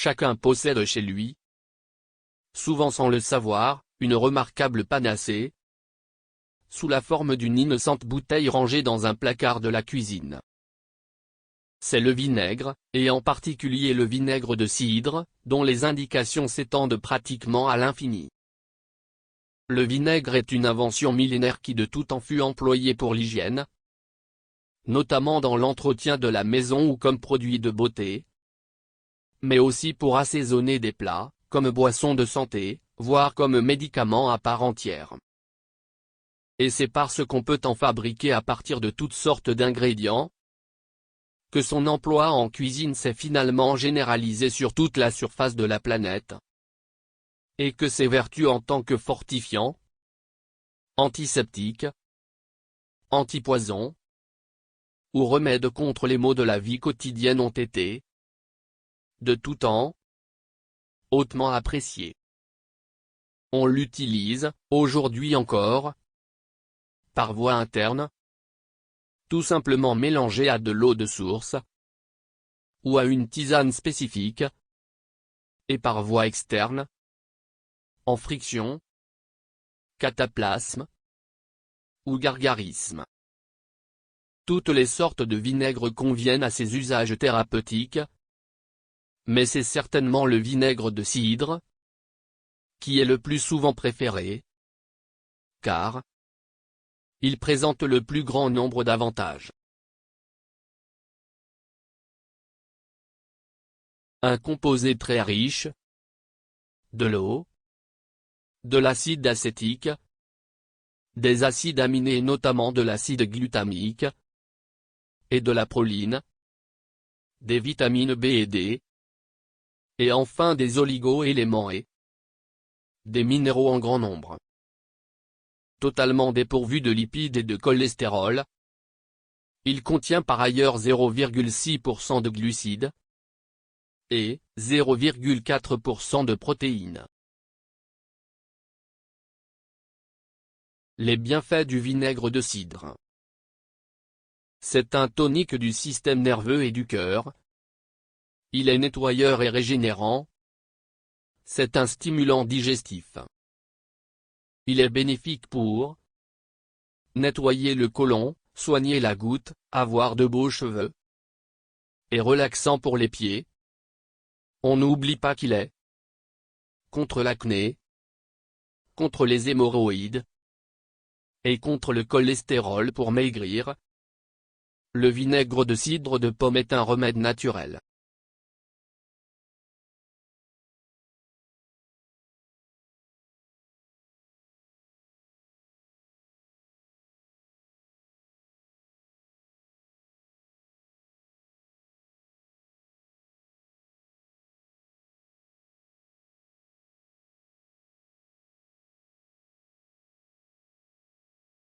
chacun possède chez lui, souvent sans le savoir, une remarquable panacée, sous la forme d'une innocente bouteille rangée dans un placard de la cuisine. C'est le vinaigre, et en particulier le vinaigre de cidre, dont les indications s'étendent pratiquement à l'infini. Le vinaigre est une invention millénaire qui de tout temps fut employée pour l'hygiène, notamment dans l'entretien de la maison ou comme produit de beauté, mais aussi pour assaisonner des plats, comme boisson de santé, voire comme médicament à part entière. Et c'est parce qu'on peut en fabriquer à partir de toutes sortes d'ingrédients, que son emploi en cuisine s'est finalement généralisé sur toute la surface de la planète, et que ses vertus en tant que fortifiant, antiseptique, antipoison, ou remède contre les maux de la vie quotidienne ont été, de tout temps, hautement appréciées. On l'utilise, aujourd'hui encore, par voie interne, tout simplement mélangé à de l'eau de source, ou à une tisane spécifique, et par voie externe, en friction, cataplasme, ou gargarisme. Toutes les sortes de vinaigre conviennent à ces usages thérapeutiques, mais c'est certainement le vinaigre de cidre qui est le plus souvent préféré, car il présente le plus grand nombre d'avantages. Un composé très riche, de l'eau, de l'acide acétique, des acides aminés et notamment de l'acide glutamique, et de la proline, des vitamines B et D, et enfin des oligo-éléments et des minéraux en grand nombre. Totalement dépourvu de lipides et de cholestérol, il contient par ailleurs 0,6% de glucides et 0,4% de protéines. Les bienfaits du vinaigre de cidre. C'est un tonique du système nerveux et du cœur. Il est nettoyeur et régénérant. C'est un stimulant digestif. Il est bénéfique pour nettoyer le côlon, soigner la goutte, avoir de beaux cheveux, et relaxant pour les pieds. On n'oublie pas qu'il est contre l'acné, contre les hémorroïdes, et contre le cholestérol pour maigrir. Le vinaigre de cidre de pomme est un remède naturel.